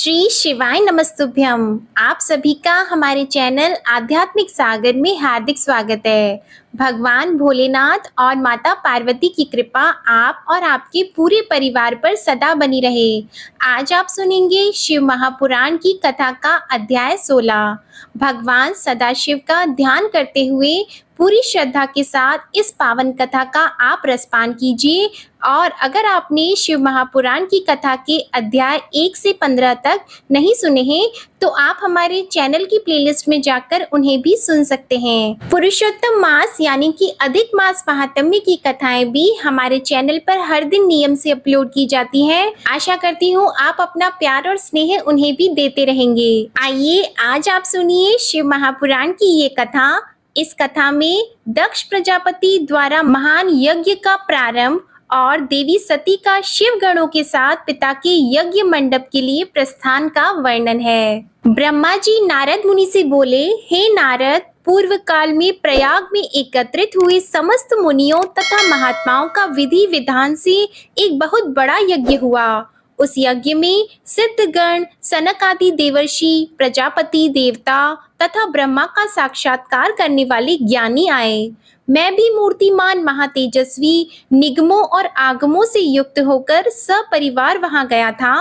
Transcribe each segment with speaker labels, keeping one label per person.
Speaker 1: श्री शिवाय नमस्तुभ्यम। आप सभी का हमारे चैनल आध्यात्मिक सागर में हार्दिक स्वागत है। भगवान भोलेनाथ और माता पार्वती की कृपा आप और आपके पूरे परिवार पर सदा बनी रहे। आज आप सुनेंगे शिव महापुराण की कथा का अध्याय 16। भगवान सदाशिव का ध्यान करते हुए पूरी श्रद्धा के साथ इस पावन कथा का आप रसपान कीजिए। और अगर आपने शिव महापुराण की कथा के अध्याय 1 से 15 तक नहीं सुने हैं तो आप हमारे चैनल की प्लेलिस्ट में जाकर उन्हें भी सुन सकते हैं। पुरुषोत्तम मास यानी कि अधिक मास महात्म्य की कथाएं भी हमारे चैनल पर हर दिन नियम से अपलोड की जाती हैं। आशा करती हूँ आप अपना प्यार और स्नेह उन्हें भी देते रहेंगे। आइए आज आप सुनिए शिव महापुराण की ये कथा। इस कथा में दक्ष प्रजापति द्वारा महान यज्ञ का प्रारंभ और देवी सती का शिव गणों के साथ पिता के यज्ञ मंडप के लिए प्रस्थान का वर्णन है। ब्रह्मा जी नारद मुनि से बोले, हे नारद, पूर्व काल में प्रयाग में एकत्रित हुए समस्त मुनियों तथा महात्माओं का विधि विधान से एक बहुत बड़ा यज्ञ हुआ। उस यज्ञ में सिद्धगण, सनक आदि देवर्षि, प्रजापति देवता तथा ब्रह्मा का साक्षात्कार करने वाले ज्ञानी आए। मैं भी मूर्तिमान महातेजस्वी निगमों और आगमों से युक्त होकर सपरिवार वहां गया था।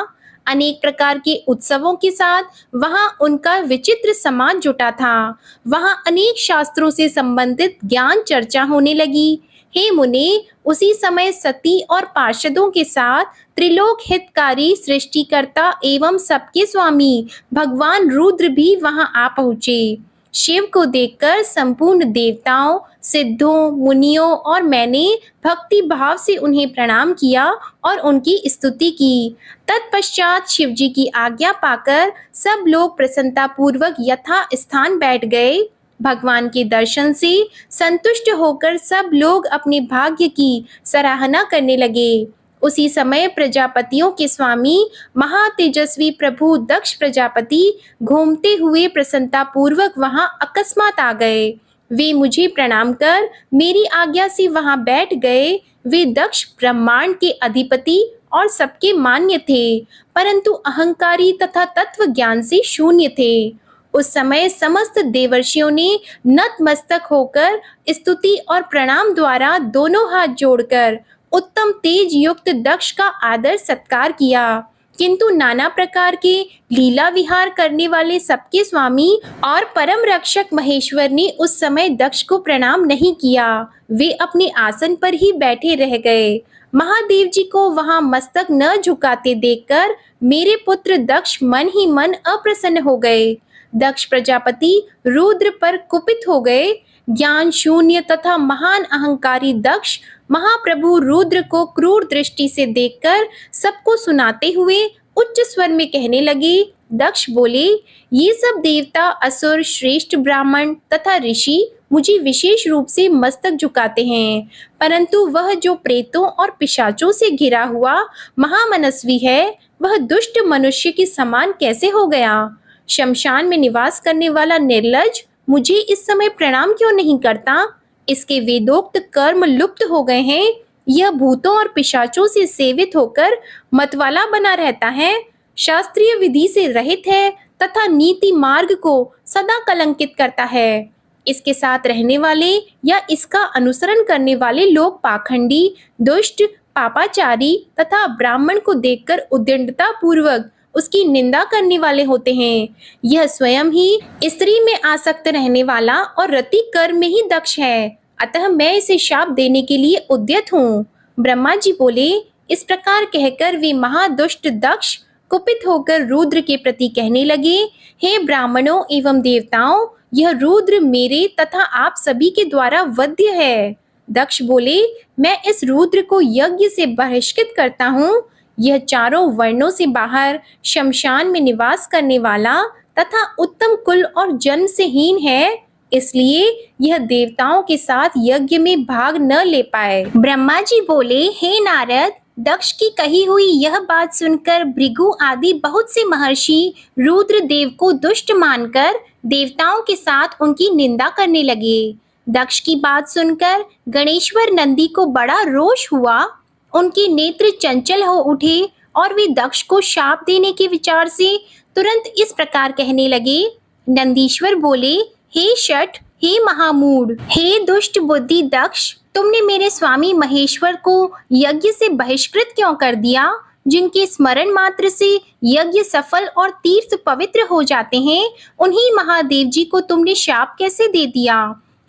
Speaker 1: अनेक प्रकार के उत्सवों के साथ वहां उनका विचित्र समाज जुटा था। वहां अनेक शास्त्रों से संबंधित ज्ञान चर्चा होने लगी। हे मुने, उसी समय सती और पार्षदों के साथ त्रिलोक हितकारी सृष्टिकर्ता एवं सबके स्वामी भगवान रुद्र भी वहां आ पहुंचे। शिव को देखकर संपूर्ण देवताओं, सिद्धों, मुनियों और मैंने भक्ति भाव से उन्हें प्रणाम किया और उनकी स्तुति की। तत्पश्चात शिव जी की आज्ञा पाकर सब लोग प्रसन्नता पूर्वक यथा स्थान बैठ गए। भगवान के दर्शन से संतुष्ट होकर सब लोग अपने भाग्य की सराहना करने लगे। उसी समय प्रजापतियों के स्वामी महातेजस्वी प्रभु दक्ष प्रजापति घूमते हुए प्रसन्नता पूर्वक वहां अकस्मात आ गए। वे मुझे प्रणाम कर मेरी आज्ञा से वहां बैठ गए। वे दक्ष ब्रह्मांड के अधिपति और सबके मान्य थे, परंतु अहंकारी तथा तत्व ज्ञान से शून्य थे। उस समय समस्त देवर्षियों ने नतमस्तक होकर स्तुति और प्रणाम द्वारा दोनों हाथ जोड़कर उत्तम तेज युक्त दक्ष का आदर सत्कार किया। किंतु नाना प्रकार के लीला विहार करने वाले सबके स्वामी और परम रक्षक महेश्वर ने उस समय दक्ष को प्रणाम नहीं किया। वे अपने आसन पर ही बैठे रह गए। महादेव जी को वहां मस्तक न झुकाते देखकर मेरे पुत्र दक्ष मन ही मन अप्रसन्न हो गए। दक्ष प्रजापति रुद्र पर कुपित हो गए। ज्ञान शून्य तथा महान अहंकारी दक्ष महाप्रभु रुद्र को क्रूर दृष्टि से देखकर सबको सुनाते हुए उच्च स्वर में कहने लगे। दक्ष बोले, ये सब देवता, असुर, श्रेष्ठ ब्राह्मण तथा ऋषि मुझे विशेष रूप से मस्तक झुकाते हैं, परंतु वह जो प्रेतों और पिशाचों से घिरा हुआ महामनस्वी है, वह दुष्ट मनुष्य के समान कैसे हो गया? शमशान में निवास करने वाला निर्लज मुझे इस समय प्रणाम क्यों नहीं करता? इसके वेदोक्त कर्म लुप्त हो गए हैं। यह भूतों और पिशाचों से सेवित होकर मतवाला बना रहता है, शास्त्रीय विधि से रहित है तथा नीति मार्ग को सदा कलंकित करता है। इसके साथ रहने वाले या इसका अनुसरण करने वाले लोग पाखंडी, दुष्ट, पापाचारी तथा ब्राह्मण को देखकर उद्दंडता पूर्वक उसकी निंदा करने वाले होते हैं। यह स्वयं ही स्त्री में आसक्त रहने वाला और रति कर्म में ही दक्ष है, अतः मैं इसे शाप देने के लिए उद्यत हूँ। ब्रह्मा जी बोले। इस प्रकार कहकर वे महादुष्ट दक्ष कुपित होकर रुद्र के प्रति कहने लगे, हे ब्राह्मणों एवं देवताओं, यह रुद्र मेरे तथा आप सभी के द्वारा वध्य है। दक्ष बोले, मैं इस रुद्र को यज्ञ से बहिष्कृत करता हूँ। यह चारों वर्णों से बाहर शमशान में निवास करने वाला तथा उत्तम कुल और जन्म से हीन है, इसलिए यह देवताओं के साथ यज्ञ में भाग न ले पाए। ब्रह्मा जी बोले, हे नारद, दक्ष की कही हुई यह बात सुनकर भृगु आदि बहुत से महर्षि रुद्र देव को दुष्ट मानकर देवताओं के साथ उनकी निंदा करने लगे। दक्ष की बात सुनकर गणेश्वर नंदी को बड़ा रोष हुआ। उनके नेत्र चंचल हो उठे और वे दक्ष को शाप देने के विचार से तुरंत इस प्रकार कहने लगे। नंदीश्वर बोले, हे शठ, हे महामूढ़, हे दुष्ट बुद्धि दक्ष, तुमने मेरे स्वामी महेश्वर को यज्ञ से बहिष्कृत क्यों कर दिया? जिनके स्मरण मात्र से यज्ञ सफल और तीर्थ पवित्र हो जाते हैं, उन्हीं महादेव जी को तुमने शाप कैसे दे दिया?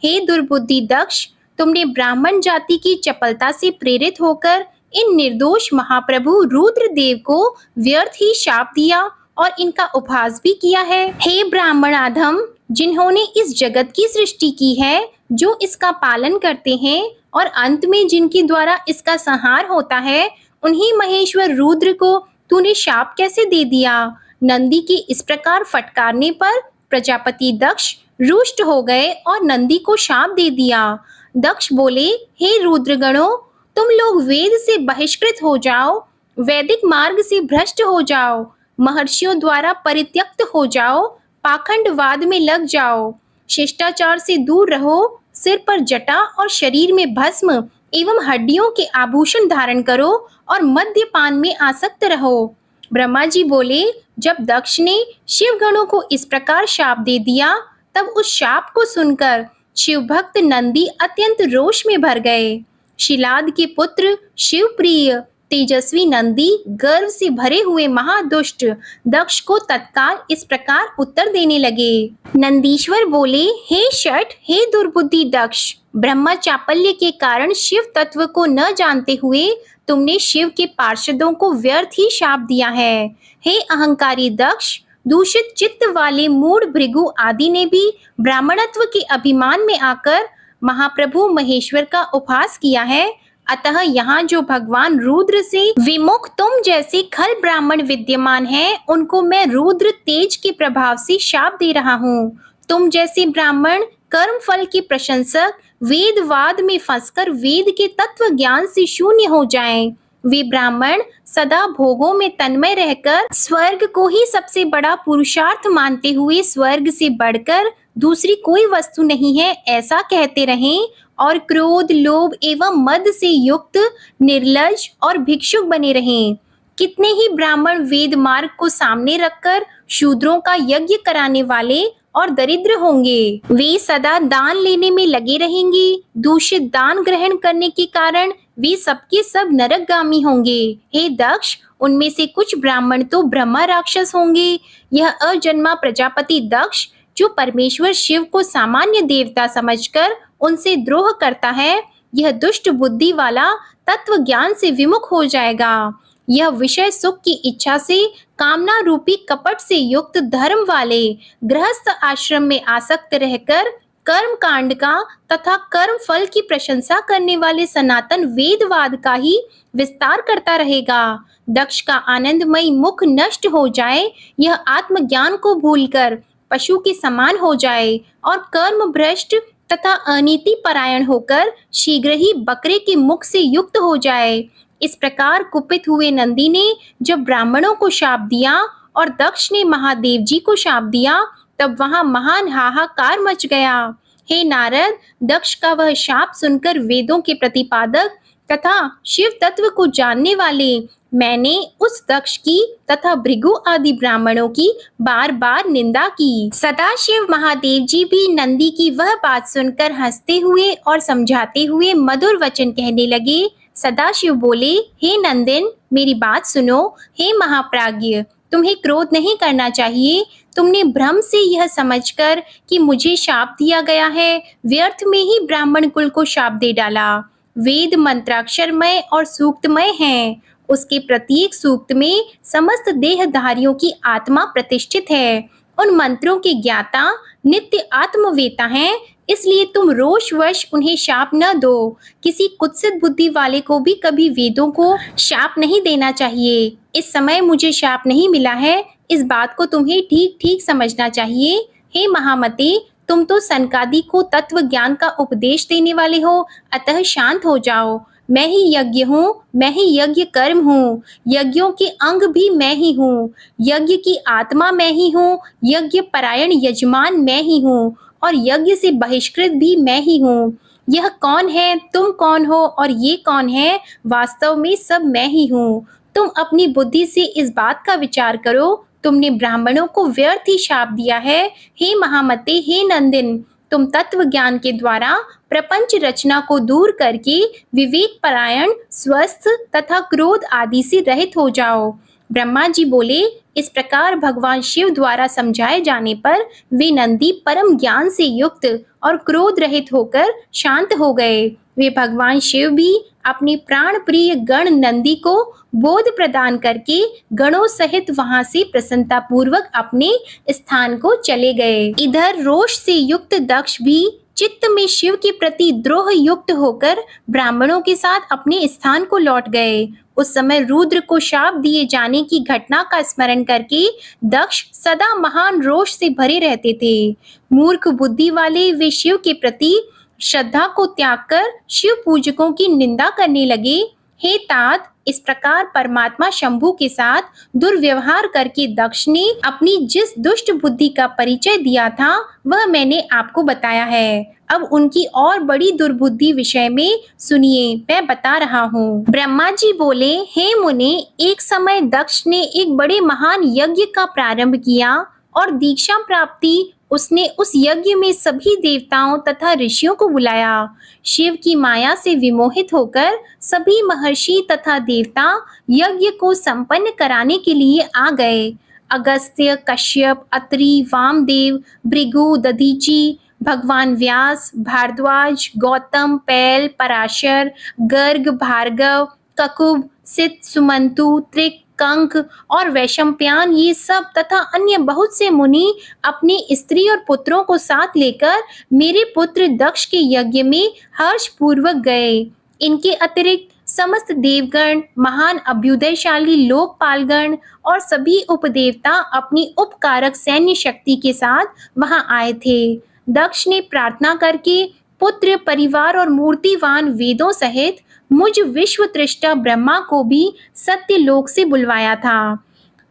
Speaker 1: हे दुर्बुद्धि दक्ष, तुमने ब्राह्मण जाति की चपलता से प्रेरित होकर इन निर्दोष महाप्रभु रुद्रदेव को व्यर्थ ही शाप दिया और इनका उपहास भी किया है। हे ब्राह्मणाधम, जिन्होंने इस जगत की सृष्टि की है, जो इसका पालन करते हैं और अंत में जिनके द्वारा इसका संहार होता है, उन्हीं महेश्वर रुद्र को तूने शाप कैसे दे दिया? नंदी के इस प्रकार फटकारने पर प्रजापति दक्ष रुष्ट हो गए और नंदी को शाप दे दिया। दक्ष बोले, हे रुद्रगणों, तुम लोग वेद से बहिष्कृत हो जाओ, वैदिक मार्ग से भ्रष्ट हो जाओ, महर्षियों द्वारा परित्यक्त हो जाओ, पाखंडवाद में लग जाओ, शिष्टाचार से दूर रहो, सिर पर जटा और शरीर में भस्म एवं हड्डियों के आभूषण धारण करो और मद्यपान में आसक्त रहो। ब्रह्मा जी बोले, जब दक्ष ने शिव गणों को इस प्रकार शाप दे दिया, तब उस शाप को सुनकर शिव भक्त नंदी अत्यंत रोष में भर गए। शिलाद के पुत्र शिवप्रिय तेजस्वी नंदी गर्व से भरे हुए महादुष्ट दक्ष को तत्काल इस प्रकार उत्तर देने लगे। नंदीश्वर बोले, हे शठ, हे दुर्बुद्धि दक्ष, ब्रह्मा चापल्य के कारण शिव तत्व को न जानते हुए तुमने शिव के पार्षदों को व्यर्थ ही शाप दिया है। हे अहंकारी दक्ष, दूषित चित्त वाले मूढ़ भृगु आदि ने भी ब्राह्मणत्व के अभिमान में आकर महाप्रभु महेश्वर का उपहास किया है। अतः यहाँ जो भगवान रुद्र से विमुख तुम जैसे खल ब्राह्मण विद्यमान हैं, उनको मैं रुद्र तेज के प्रभाव से शाप दे रहा हूँ। तुम जैसे ब्राह्मण कर्म फल के प्रशंसक वेदवाद में फंसकर वेद के तत्व ज्ञान से शून्य हो जाएं। वे ब्राह्मण सदा भोगों में तन्मय रहकर स्वर्ग को ही सबसे बड़ा पुरुषार्थ मानते हुए स्वर्ग से बढ़कर दूसरी कोई वस्तु नहीं है ऐसा कहते रहें और क्रोध, लोभ एवं मद से युक्त निर्लज और भिक्षुक बने रहें। कितने ही ब्राह्मण वेद मार्ग को सामने रखकर शूद्रों का यज्ञ कराने वाले और दरिद्र होंगे। वे सदा दान लेने में लगे रहेंगे। दूषित दान ग्रहण करने के कारण वे सबके सब नरकगामी होंगे। हे दक्ष, उनमें से कुछ ब्राह्मण तो ब्रह्मा राक्षस होंगे। यह अजन्मा प्रजापति दक्ष, जो परमेश्वर शिव को सामान्य देवता समझकर उनसे द्रोह करता है, यह दुष्ट बुद्धि वाला तत्व ज्ञान से विमुख हो जाएगा। यह विषय सुख की इच्छा से कामना रूपी कपट से युक्त धर्म वाले गृहस्थ आश्रम में आसक्त रहकर कर्म कांड का तथा कर्म फल की प्रशंसा करने वाले सनातन वेदवाद का ही विस्तार करता रहेगा। दक्ष का आनंदमय मुख नष्ट हो जाए, यह आत्मज्ञान को भूलकर पशु के समान हो जाए और कर्म भ्रष्ट तथा अनीति परायण होकर शीघ्र ही बकरे के मुख से युक्त हो जाए। इस प्रकार कुपित हुए नंदी ने जब ब्राह्मणों को शाप दिया और दक्ष ने महादेव जी को शाप दिया, तब वहां महान हाहाकार मच गया। हे नारद, दक्ष का वह शाप सुनकर वेदों के प्रतिपादक तथा शिव तत्व को जानने वाले मैंने उस दक्ष की तथा भृगु आदि ब्राह्मणों की बार बार निंदा की। सदाशिव महादेव जी भी नंदी की वह बात सुनकर हंसते हुए और समझाते हुए मधुर वचन कहने लगे। सदाशिव बोले, हे नंदन, मेरी बात सुनो। हे महाप्राज्ञ, तुम्हें क्रोध नहीं करना चाहिए। तुमने भ्रम से यह समझकर कि मुझे शाप दिया गया है, व्यर्थ में ही ब्राह्मण कुल को शाप दे डाला। वेद मंत्राक्षरमय और सूक्तमय हैं। उसके प्रत्येक सूक्त में समस्त देहधारियों की आत्मा प्रतिष्ठित है। उन मंत्रों के ज्ञाता नित्य आत्मवेता हैं, इसलिए तुम रोषवश उन्हें शाप न दो। किसी कुत्सित बुद्धि वाले को भी कभी वेदों को शाप नहीं देना चाहिए। इस समय मुझे शाप नहीं मिला है, इस बात को तुम्हें ठीक ठीक समझना चाहिए। हे महामते, तुम तो सनकादि को तत्व ज्ञान का उपदेश देने वाले हो, अतः शांत हो जाओ। मैं ही यज्ञ हूँ, मैं ही यज्ञ कर्म हूँ, यज्ञों के अंग भी मैं ही हूँ, यज्ञ की आत्मा मैं ही हूँ, यज्ञ परायण यजमान मैं ही हूँ और यज्ञ से बहिष्कृत भी मैं ही हूँ। यह कौन है, तुम कौन हो और ये कौन है, वास्तव में सब मैं ही हूँ। तुम अपनी बुद्धि से इस बात का विचार करो, तुमने ब्राह्मणों को व्यर्थ ही शाप दिया है। हे महामते, हे नंदिन, तुम तत्व ज्ञान के द्वारा प्रपंच रचना को दूर करके विवेक परायण, स्वस्थ तथा क्रोध आदि से रहित हो जाओ। ब्रह्मा जी बोले, इस प्रकार भगवान शिव द्वारा समझाए जाने पर वे नंदी परम ज्ञान से युक्त और क्रोध रहित होकर शांत हो गए। वे भगवान शिव भी अपने प्राण प्रिय गण नंदी को बोध प्रदान करके गणों सहित वहां से प्रसन्नता पूर्वक अपने स्थान को चले गए। इधर रोष से युक्त दक्ष भी चित्त में शिव के प्रति द्रोह युक्त होकर ब्राह्मणों के साथ अपने स्थान को लौट गए। उस समय रुद्र को शाप दिए जाने की घटना का स्मरण करके दक्ष सदा महान रोष से भरे रहते थे। मूर्ख बुद्धि वाले वे शिव के प्रति श्रद्धा को त्याग कर शिव पूजकों की निंदा करने लगे। हे तात, इस प्रकार परमात्मा शंभु के साथ दुर्व्यवहार करके दक्ष ने अपनी जिस दुष्ट बुद्धि का परिचय दिया था वह मैंने आपको बताया है। अब उनकी और बड़ी दुर्बुद्धि विषय में सुनिए, मैं बता रहा हूँ। ब्रह्मा जी बोले, हे मुने, एक समय दक्ष ने एक बड़े महान यज्ञ का प्रारंभ किया और दीक्षा प्राप्ति उसने उस यज्ञ में सभी देवताओं तथा ऋषियों को बुलाया। शिव की माया से विमोहित होकर सभी महर्षि तथा देवता यज्ञ को संपन्न कराने के लिए आ गए। अगस्त्य, कश्यप, अत्रि, वामदेव, भृगु, दधीचि, भगवान व्यास, भारद्वाज, गौतम, पैल, पराशर, गर्ग, भार्गव, ककुब, सित, सुमंतु, त्रिक, कंक और वैशंपायन, ये सब तथा अन्य बहुत से मुनि अपनी स्त्री और पुत्रों को साथ लेकर मेरे पुत्र दक्ष के यज्ञ में हर्ष पूर्वक गए। इनके अतिरिक्त समस्त देवगण, महान अभ्युदयशाली लोकपालगण और सभी उपदेवता अपनी उपकारक सैन्य शक्ति के साथ वहां आए थे। दक्ष ने प्रार्थना करके पुत्र, परिवार और मूर्तिवान वेदों सहित मुझ विश्व तृष्टा ब्रह्मा को भी सत्य लोक से बुलवाया था।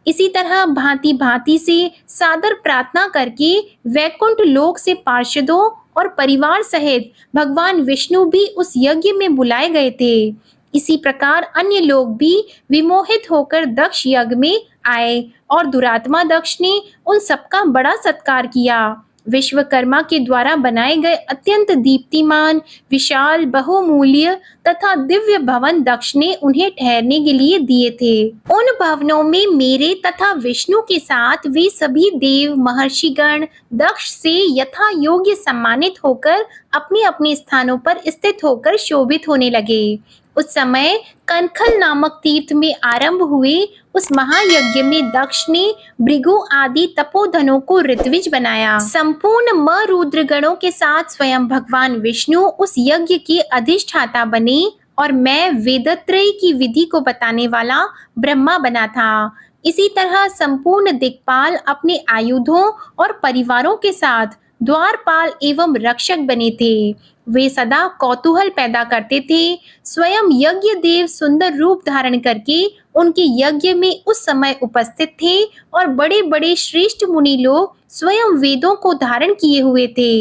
Speaker 1: इसी तरह भांति भांति से सादर प्रार्थना करके वैकुंठ लोक से पार्षदों और परिवार सहित भगवान विष्णु भी उस यज्ञ में बुलाए गए थे। इसी प्रकार अन्य लोग भी विमोहित होकर दक्ष यज्ञ में आए और दुरात्मा दक्ष ने उन सबका बड़ा सत्कार किया। विश्वकर्मा के द्वारा बनाए गए अत्यंत दीप्तिमान, विशाल, बहुमूल्य तथा दिव्य भवन दक्ष ने उन्हें ठहरने के लिए दिए थे। उन भवनों में मेरे तथा विष्णु के साथ वे सभी देव, महर्षिगण दक्ष से यथा योग्य सम्मानित होकर अपने अपने स्थानों पर स्थित होकर शोभित होने लगे। उस समय कनखल नामक तीर्थ में आरंभ हुए उस महायज्ञ में दक्ष ने भृगु आदि तपोधनों को ऋत्विज बनाया। संपूर्ण मरुद्र गणों के साथ स्वयं भगवान विष्णु उस यज्ञ के अधिष्ठाता बने और मैं वेदत्रयी की विधि को बताने वाला ब्रह्मा बना था। इसी तरह संपूर्ण दिक्पाल अपने आयुधों और परिवारों के साथ द्वारपाल एवं रक्षक बने थे। वे सदा कौतूहल पैदा करते थे। स्वयं यज्ञ देव सुंदर रूप धारण करके उनके यज्ञ में उस समय उपस्थित थे और बड़े बड़े श्रेष्ठ मुनि लोग स्वयं वेदों को धारण किए हुए थे।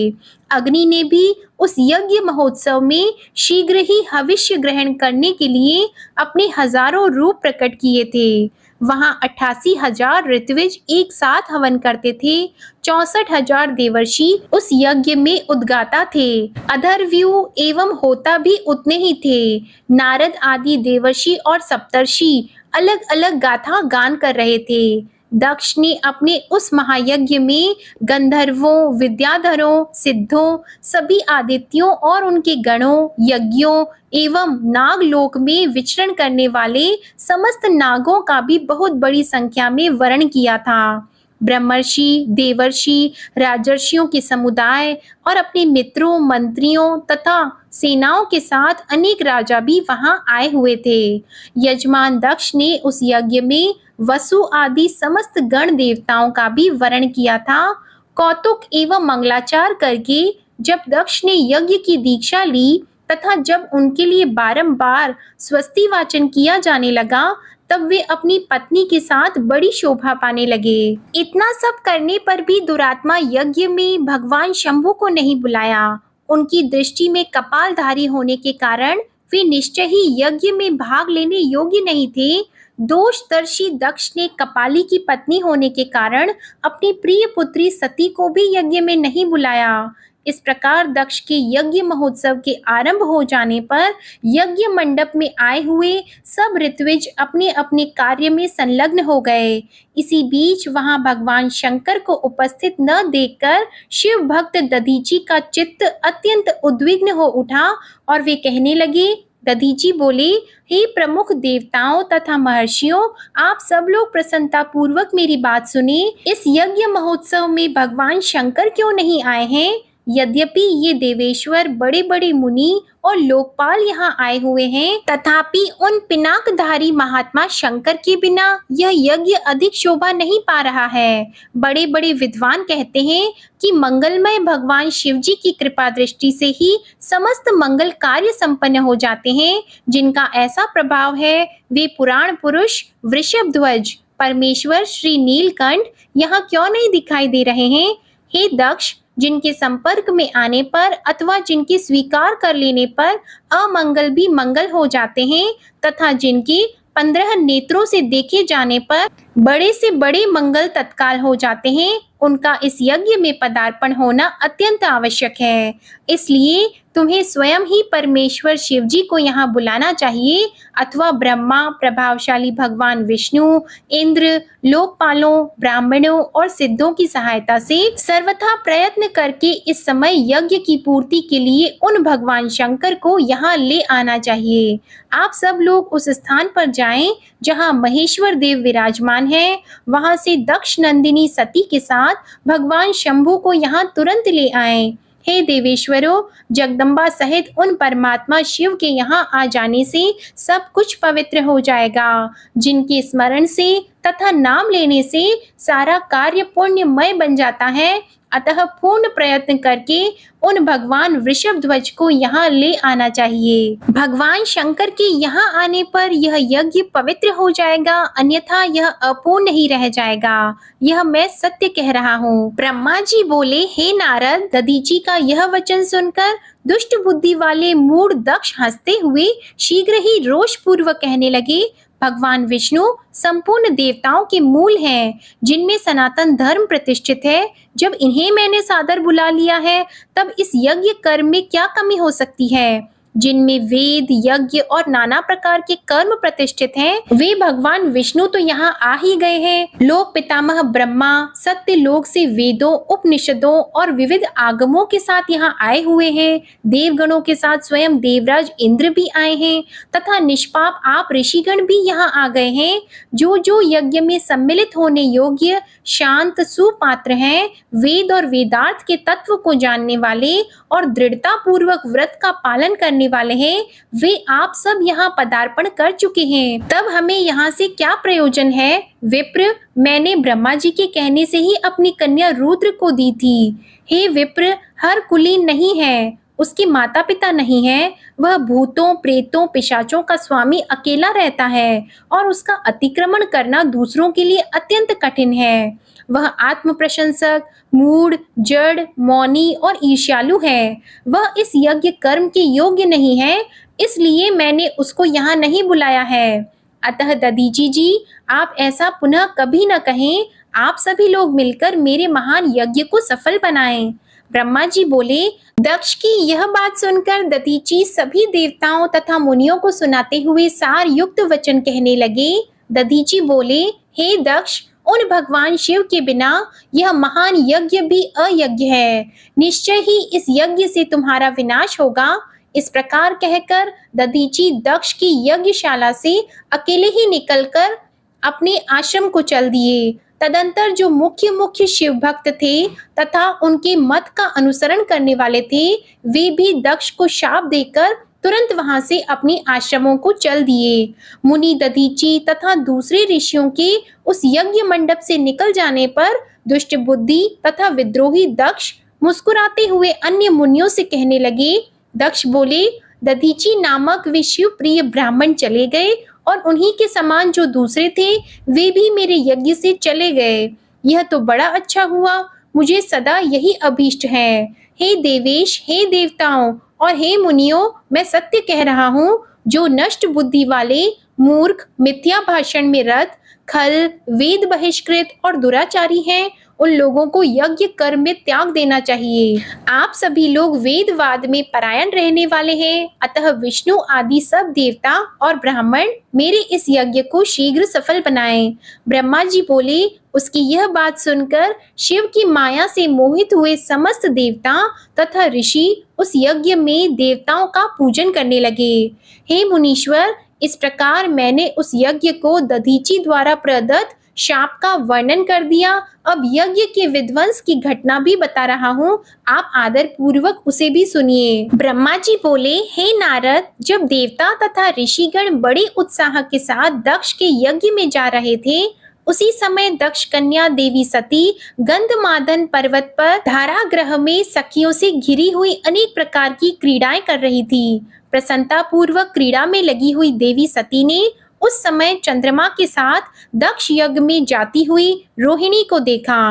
Speaker 1: अग्नि ने भी उस यज्ञ महोत्सव में शीघ्र ही हविष्य ग्रहण करने के लिए अपने हजारों रूप प्रकट किए थे। वहां 88,000 ऋत्विज एक साथ हवन करते थे। 64,000 देवर्षि उस यज्ञ में उद्गाता थे। अधर्व्यू एवं होता भी उतने ही थे। नारद आदि देवर्षि और सप्तर्षि अलग अलग गाथा गान कर रहे थे। दक्ष ने अपने उस महायज्ञ में गंधर्वों, विद्याधरों, सिद्धों, सभी आदित्यों और उनके गणों, यज्ञों एवं नागलोक में विचरण करने वाले समस्त नागों का भी बहुत बड़ी संख्या में वर्ण किया था। ब्रह्मर्षि, देवर्षि, राजर्षियों के समुदाय और अपने मित्रों, मंत्रियों तथा सेनाओं के साथ अनेक राजा भी वहां आए हुए थे। यजमान दक्ष ने उस यज्ञ में वसु आदि समस्त गण देवताओं का भी वर्ण किया था। कौतुक एवं मंगलाचार करके जब दक्ष ने यज्ञ की दीक्षा ली तथा जब उनके लिए बारंबार स्वस्ति वाचन किया जाने लगा, तब वे अपनी पत्नी के साथ बड़ी शोभा पाने लगे। इतना सब करने पर भी दुरात्मा यज्ञ में भगवान शंभु को नहीं बुलाया। उनकी दृष्टि में कपालधारी होने के कारण वे निश्चय ही यज्ञ में भाग लेने योग्य नहीं थे। दोषदर्शी दक्ष ने कपाली की पत्नी होने के कारण अपनी प्रिय पुत्री सती को भी यज्ञ में नहीं बुलाया। इस प्रकार दक्ष के यज्ञ महोत्सव के आरंभ हो जाने पर यज्ञ मंडप में आए हुए सब ऋत्विज अपने अपने कार्य में संलग्न हो गए। इसी बीच वहां भगवान शंकर को उपस्थित न देखकर शिव भक्त दधीची का चित्त अत्यंत उद्विग्न हो उठा और वे कहने लगे। दधीची बोले, हे प्रमुख देवताओं तथा महर्षियों, आप सब लोग प्रसन्नता पूर्वक मेरी बात सुने। इस यज्ञ महोत्सव में भगवान शंकर क्यों नहीं आए हैं? यद्यपि ये देवेश्वर बड़े बड़े मुनि और लोकपाल यहाँ आए हुए हैं, तथापि उन पिनाकधारी महात्मा शंकर के बिना यह यज्ञ अधिक शोभा नहीं पा रहा है। बड़े बड़े विद्वान कहते हैं कि मंगलमय भगवान शिव जी की कृपा दृष्टि से ही समस्त मंगल कार्य संपन्न हो जाते हैं। जिनका ऐसा प्रभाव है वे पुराण पुरुष वृषभध्वज परमेश्वर श्री नीलकंठ यहाँ क्यों नहीं दिखाई दे रहे हैं? हे दक्ष, जिनके संपर्क में आने पर अथवा जिनके स्वीकार कर लेने पर अमंगल भी मंगल हो जाते हैं तथा जिनके 15 नेत्रों से देखे जाने पर बड़े से बड़े मंगल तत्काल हो जाते हैं, उनका इस यज्ञ में पदार्पण होना अत्यंत आवश्यक है। इसलिए तुम्हें स्वयं ही परमेश्वर शिव जी को यहाँ बुलाना चाहिए अथवा ब्रह्मा, प्रभावशाली भगवान विष्णु, इंद्र, लोकपालों, ब्राह्मणों और सिद्धों की सहायता से सर्वथा प्रयत्न करके इस समय यज्ञ की पूर्ति के लिए उन भगवान शंकर को यहाँ ले आना चाहिए। आप सब लोग उस स्थान पर जाएं जहाँ महेश्वर देव विराजमान है। वहां से दक्ष नंदिनी सती के साथ भगवान शंभु को यहाँ तुरंत ले आएं। हे देवेश्वरों, जगदम्बा सहित उन परमात्मा शिव के यहाँ आ जाने से सब कुछ पवित्र हो जाएगा। जिनके स्मरण से तथा नाम लेने से सारा कार्य पुण्यमय बन जाता है। अतः पूर्ण प्रयत्न करके उन भगवान वृषभध्वज को यहाँ ले आना चाहिए। भगवान शंकर के यहाँ आने पर यह यज्ञ पवित्र हो जाएगा, अन्यथा यह अपूर्ण ही रह जाएगा। यह मैं सत्य कह रहा हूँ। ब्रह्मा जी बोले, हे नारद, दधीची का यह वचन सुनकर दुष्ट बुद्धि वाले मूढ़ दक्ष हंसते हुए शीघ्र ही रोष पूर्वक कहने लगे, भगवान विष्णु संपूर्ण देवताओं के मूल हैं, जिनमें सनातन धर्म प्रतिष्ठित है। जब इन्हें मैंने सादर बुला लिया है, तब इस यज्ञ कर्म में क्या कमी हो सकती है? जिनमें वेद, यज्ञ और नाना प्रकार के कर्म प्रतिष्ठित हैं, वे भगवान विष्णु तो यहाँ आ ही गए हैं। लोक पितामह ब्रह्मा सत्य लोक से वेदों, उपनिषदों और विविध आगमों के साथ यहाँ आए हुए हैं। देवगणों के साथ स्वयं देवराज इंद्र भी आए हैं तथा निष्पाप आप ऋषिगण भी यहाँ आ गए हैं। जो जो यज्ञ में सम्मिलित होने योग्य शांत सुपात्र हैं, वेद और वेदार्थ के तत्व को जानने वाले और दृढ़ता पूर्वक व्रत का पालन करने वाले हैं, वे आप सब यहाँ पदार्पण कर चुके हैं। तब हमें यहाँ से क्या प्रयोजन है? विप्र, मैंने ब्रह्मा जी के कहने से ही अपनी कन्या रुद्र को दी थी। हे विप्र, हर कुलीन नहीं है, उसके माता पिता नहीं है। वह भूतों, प्रेतों, पिशाचों का स्वामी अकेला रहता है और उसका अतिक्रमण करना दूसरों के लिए अत्यंत कठिन है। वह आत्म प्रशंसक, मूढ़, जड़, मौनी और ईर्ष्यालु है। वह इस यज्ञ कर्म के योग्य नहीं है, इसलिए मैंने उसको यहाँ नहीं बुलाया है। अतः दधीची जी, आप ऐसा पुनः कभी न कहें। आप सभी लोग मिलकर मेरे महान यज्ञ को सफल बनाएं। ब्रह्मा जी बोले। दक्ष की यह बात सुनकर दधीची सभी देवताओं तथा मुनियों को सुनाते हुए सार युक्त वचन कहने लगे। दधीची बोले, हे दक्ष, उन भगवान शिव के बिना यह महान यज्ञ भी अयज्ञ है। निश्चय ही इस यज्ञ से तुम्हारा विनाश होगा। इस प्रकार कहकर दधीची दक्ष की यज्ञशाला से अकेले ही निकलकर अपने आश्रम को चल दिए। तदंतर जो मुख्य शिव भक्त थे तथा उनके मत का अनुसरण करने वाले थे, वे भी दक्ष को शाप देकर तुरंत वहां से अपने आश्रमों को चल दिए। मुनि दधीची तथा दूसरे ऋषियों के उस यज्ञ मंडप से निकल जाने पर दुष्ट बुद्धि तथा विद्रोही दक्ष मुस्कुराते हुए अन्य मुनियों से कहने लगे। दक्ष बोले, दधीची नामक वे शिव प्रिय ब्राह्मण चले गए और उन्हीं के समान जो दूसरे थे वे भी मेरे यज्ञ से चले गए। यह तो बड़ा अच्छा हुआ। मुझे सदा यही अभीष्ट है। हे देवेश, हे देवताओं और हे मुनियों, मैं सत्य कह रहा हूँ। जो नष्ट बुद्धि वाले, मूर्ख, मिथ्या भाषण में रत, खल, वेद बहिष्कृत और दुराचारी हैं, उन लोगों को यज्ञ कर्म में त्याग देना चाहिए। आप सभी लोग वेदवाद में परायण रहने वाले हैं, अतः विष्णु आदि सब देवता और ब्राह्मण मेरे इस यज्ञ को शीघ्र सफल बनाएं। ब्रह्मा जी बोले। उसकी यह बात सुनकर शिव की माया से मोहित हुए समस्त देवता तथा ऋषि उस यज्ञ में देवताओं का पूजन करने लगे। हे मुनीश्वर, इस प्रकार मैंने उस यज्ञ को दधीचि द्वारा प्रदत्त शाप का वर्णन कर दिया। अब यज्ञ के विध्वंस की घटना भी बता रहा हूँ, आप आदर पूर्वक उसे भी सुनिए। ब्रह्मा जी बोले, हे नारद, जब देवता तथा ऋषिगण बड़े उत्साह के साथ दक्ष के यज्ञ में जा रहे थे, उसी समय दक्ष कन्या देवी सती गंधमादन पर्वत पर धारागृह में सखियों से घिरी हुई अनेक प्रकार की क्रीड़ाएं कर रही थी। प्रसन्नता पूर्वक क्रीड़ा में लगी हुई देवी सती ने उस समय चंद्रमा के साथ दक्ष यज्ञ में जाती हुई रोहिणी को देखा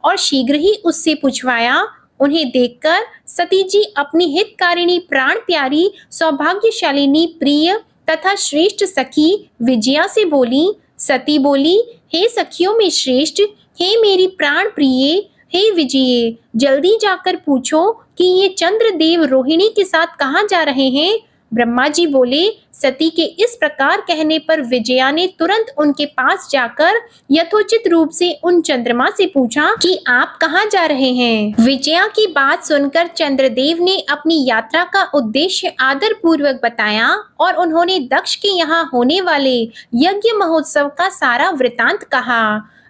Speaker 1: और शीघ्र ही उससे पूछवाया। उन्हें देखकर सती जी अपनी हितकारिणी, प्राण प्यारी, सौभाग्यशालिनी, प्रिय तथा श्रेष्ठ सखी विजया से बोली। सती बोली, हे सखियों में श्रेष्ठ, हे मेरी प्राण प्रिय, हे विजये, जल्दी जाकर पूछो कि ये चंद्रदेव रोहिणी के साथ कहाँ जा रहे हैं। ब्रह्मा जी बोले। सती के इस प्रकार कहने पर विजया ने तुरंत उनके पास जाकर यथोचित रूप से उन चंद्रमा से पूछा कि आप कहाँ जा रहे हैं। विजया की बात सुनकर चंद्रदेव ने अपनी यात्रा का उद्देश्य आदर पूर्वक बताया और उन्होंने दक्ष के यहाँ होने वाले यज्ञ महोत्सव का सारा वृतांत कहा।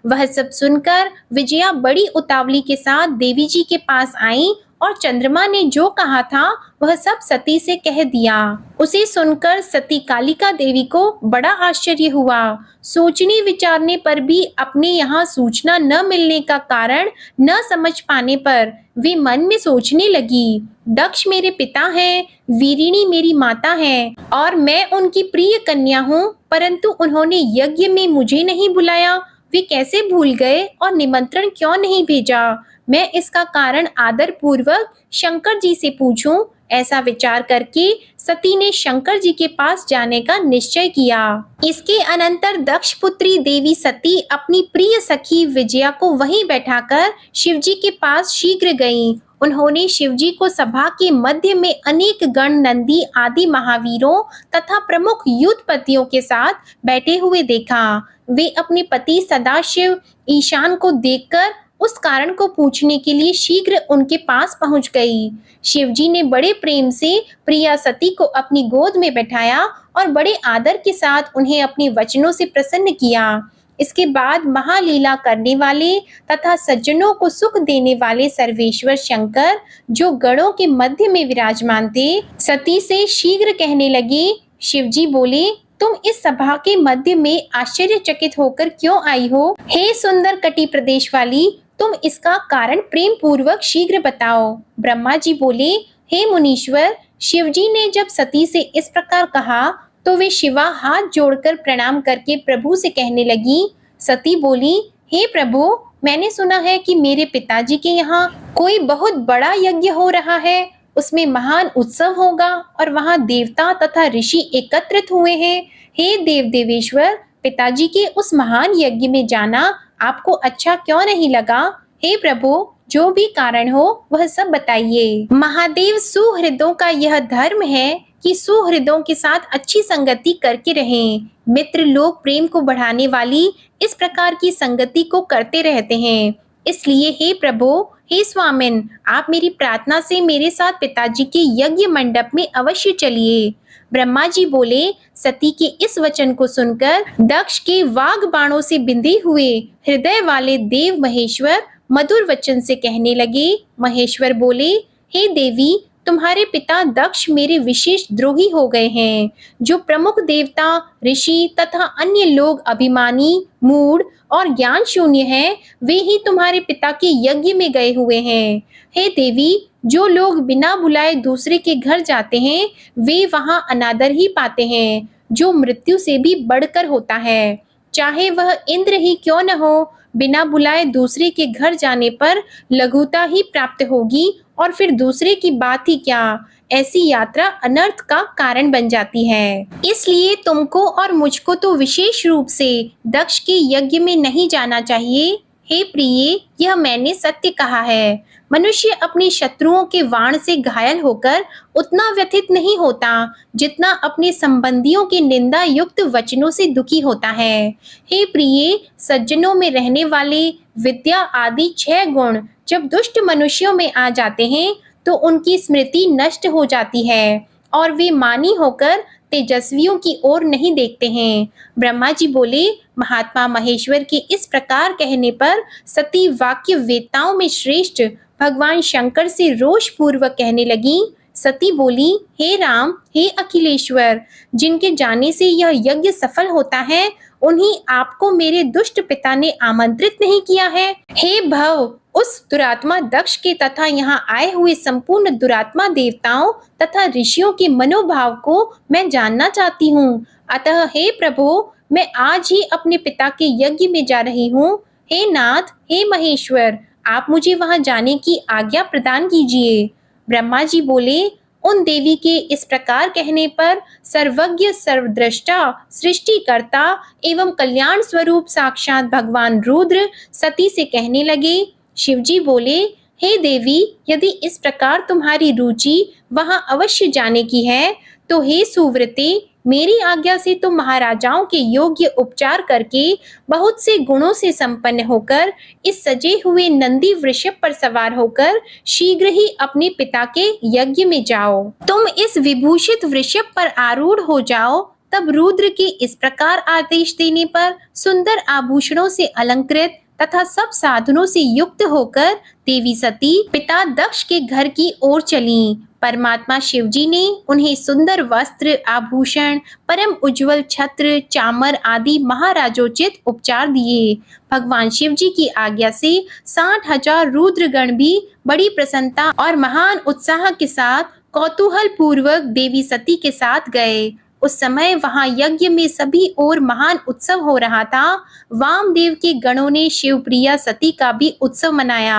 Speaker 1: वह सब सुनकर विजया बड़ी उतावली के साथ देवी जी के पास आई और चंद्रमा ने जो कहा था वह सब सती से कह दिया। उसे सुनकर सती कालिका देवी को बड़ा आश्चर्य हुआ। सोचने विचारने पर भी अपने यहाँ सूचना न मिलने का कारण न समझ पाने पर वे मन में सोचने लगी, दक्ष मेरे पिता हैं, वीरिणी मेरी माता है और मैं उनकी प्रिय कन्या हूँ, परंतु उन्होंने यज्ञ में मुझे नहीं बुलाया। वे कैसे भूल गए और निमंत्रण क्यों नहीं भेजा। मैं इसका कारण आदर पूर्वक शंकर जी से पूछूं। ऐसा विचार करके सती ने शंकर जी के पास जाने का निश्चय किया। इसके अनंतर दक्ष पुत्री देवी सती अपनी प्रिय सखी विजया को वहीं बैठाकर शिवजी के पास शीघ्र गईं। उन्होंने शिवजी को सभा के मध्य में अनेक गण, नंदी आदि महावीरों तथा प्रमुख युद्धपतियों के साथ बैठे हुए देखा। वे अपने पति सदाशिव ईशान को देखकर उस कारण को पूछने के लिए शीघ्र उनके पास पहुंच गई। शिवजी ने बड़े प्रेम से प्रिया सती को अपनी गोद में बैठाया और बड़े आदर के साथ उन्हें अपने वचनों से प्रसन्न किया। इसके बाद महालीला करने वाले तथा सज्जनों को सुख देने वाले सर्वेश्वर शंकर, जो गणों के मध्य में विराजमान थे, सती से शीघ्र कहने लगे। शिवजी बोले, तुम इस सभा के मध्य में आश्चर्यचकित होकर क्यों आई हो? हे सुंदर कटी प्रदेश वाली, तुम इसका कारण प्रेम पूर्वक शीघ्र बताओ। ब्रह्मा जी बोले, हे मुनीश्वर, शिवजी ने जब सती से इस प्रकार कहा तो वे शिवा हाथ जोड़कर प्रणाम करके प्रभु से कहने लगी। सती बोली, हे प्रभु, मैंने सुना है कि मेरे पिताजी के यहाँ कोई बहुत बड़ा यज्ञ हो रहा है, उसमें महान उत्सव होगा और वहाँ देवता तथा ऋषि एकत्रित हुए हैं। हे देव देवेश्वर, पिताजी के उस महान यज्ञ में जाना आपको अच्छा क्यों नहीं लगा? हे प्रभु, जो भी कारण हो वह सब बताइए। महादेव, सुहृदों का यह धर्म है कि सुहृदों के साथ अच्छी संगति करके रहें। मित्र लोग प्रेम को बढ़ाने वाली इस प्रकार की संगति को करते रहते हैं। इसलिए हे प्रभु, हे स्वामिन, आप मेरी प्रार्थना से मेरे साथ पिताजी के यज्ञ मंडप में अवश्य चलिए। ब्रह्मा जी बोले। सती के इस वचन को सुनकर दक्ष के वाग बाणों से बिंधे हुए हृदय वाले देव महेश्वर मधुर वचन से कहने लगे। महेश्वर बोले, हे देवी, तुम्हारे पिता दक्ष मेरे विशेष द्रोही हो गए हैं। जो प्रमुख देवता, ऋषि तथा अन्य लोग अभिमानी, मूढ़ और ज्ञान शून्य हैं, वे ही तुम्हारे पिता के यज्ञ में गए हुए हैं। हे देवी, जो लोग बिना बुलाए दूसरे के घर जाते हैं, वे वहां अनादर ही पाते हैं, जो मृत्यु से भी बढ़कर होता है। चाहे वह इंद्र ही क्यों न हो, बिना बुलाए दूसरे के घर जाने पर लघुता ही प्राप्त होगी और फिर दूसरे की बात ही क्या, ऐसी यात्रा अनर्थ का कारण बन जाती है। इसलिए तुमको और मुझको तो विशेष रूप से दक्ष के यज्ञ में नहीं जाना चाहिए। हे प्रिय, यह मैंने सत्य कहा है। मनुष्य अपने शत्रुओं के वाण से घायल होकर उतना व्यथित नहीं होता जितना अपने संबंधियों के निंदा युक्त वचनों से दुखी होता है। हे प्रिय, सज्जनों में रहने वाले विद्या आदि 6 गुण जब दुष्ट मनुष्यों में आ जाते हैं तो उनकी स्मृति नष्ट हो जाती है और वे मानी होकर तेजस्वियों की ओर नहीं देखते हैं। ब्रह्मा जी बोले, महात्मा महेश्वर के इस प्रकार कहने पर सती वाक्य वेताओं में श्रेष्ठ भगवान शंकर से रोष पूर्वक कहने लगी। सती बोली, हे राम, हे अखिलेश्वर, जिनके जाने से यह यज्ञ सफल होता है उन्हीं आपको मेरे दुष्ट पिता ने आमंत्रित नहीं किया है। हे भव, उस दुरात्मा दक्ष के तथा यहाँ आए हुए संपूर्ण दुरात्मा देवताओं तथा ऋषियों के मनोभाव को मैं जानना चाहती हूँ। अतः हे प्रभु, मैं आज ही अपने पिता के यज्ञ में जा रही हूँ। हे नाथ, हे महेश्वर, आप मुझे वहां जाने की आज्ञा प्रदान कीजिए। ब्रह्मा जी बोले, उन देवी के इस प्रकार कहने पर सर्वज्ञ सर्वद्रष्टा सृष्टिकर्ता एवं कल्याण स्वरूप साक्षात भगवान रुद्र सती से कहने लगे। शिवजी बोले, हे देवी, यदि इस प्रकार तुम्हारी रुचि वहां अवश्य जाने की है तो हे सुव्रते, मेरी आज्ञा से तुम महाराजाओं के योग्य उपचार करके बहुत से गुणों से संपन्न होकर इस सजे हुए नंदी वृषभ पर सवार होकर शीघ्र ही अपने पिता के यज्ञ में जाओ। तुम इस विभूषित वृषभ पर आरूढ़ हो जाओ। तब रुद्र के इस प्रकार आदेश देने पर सुंदर आभूषणों से अलंकृत तथा सब साधनों से युक्त होकर देवी सती पिता दक्ष के घर की ओर चली। परमात्मा शिवजी ने उन्हें सुंदर वस्त्र, आभूषण, परम उज्जवल छत्र, चामर आदि महाराजोचित उपचार दिए। भगवान शिवजी की आज्ञा से 60,000 रुद्रगण भी बड़ी प्रसन्नता और महान उत्साह के साथ कौतूहल पूर्वक देवी सती के साथ गए। उस समय वहां यज्ञ में सभी ओर महान उत्सव हो रहा था। वामदेव के गणों ने शिवप्रिया सती का भी उत्सव मनाया।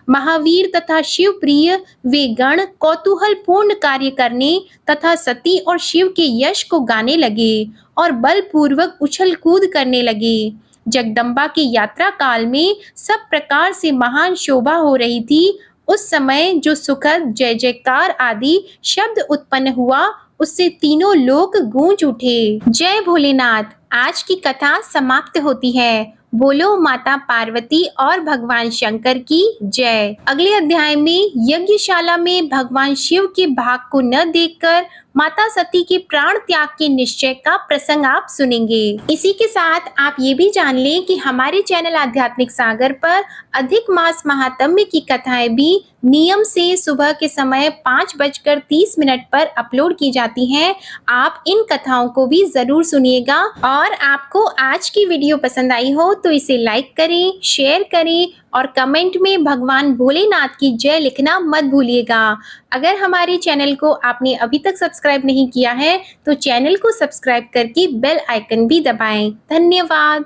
Speaker 1: महावीर तथा शिवप्रिय वे गण कौतूहल पूर्ण कार्य करने तथा सती और शिव के यश को गाने लगे और बलपूर्वक उछल कूद करने लगे। जगदम्बा की यात्रा काल में सब प्रकार से महान शोभा हो रही थी। उस समय जो सुखद जय जयकार आदि शब्द उत्पन्न हुआ उससे तीनों लोक गूंज उठे। जय भोलेनाथ। आज की कथा समाप्त होती है। बोलो माता पार्वती और भगवान शंकर की जय। अगले अध्याय में यज्ञशाला में भगवान शिव के भाग को न देखकर माता सती के प्राण त्याग के निश्चय का प्रसंग आप सुनेंगे। इसी के साथ आप ये भी जान लें कि हमारे चैनल आध्यात्मिक सागर पर अधिक मास महात्म्य की कथाएं भी नियम से सुबह के समय 5:30 पर अपलोड की जाती हैं। आप इन कथाओं को भी जरूर सुनिएगा और आपको आज की वीडियो पसंद आई हो तो इसे लाइक करें, शेयर करें और कमेंट में भगवान भोलेनाथ की जय लिखना मत भूलिएगा। अगर हमारे चैनल को आपने अभी तक सब्सक्राइब नहीं किया है तो चैनल को सब्सक्राइब करके बेल आइकन भी दबाएं। धन्यवाद।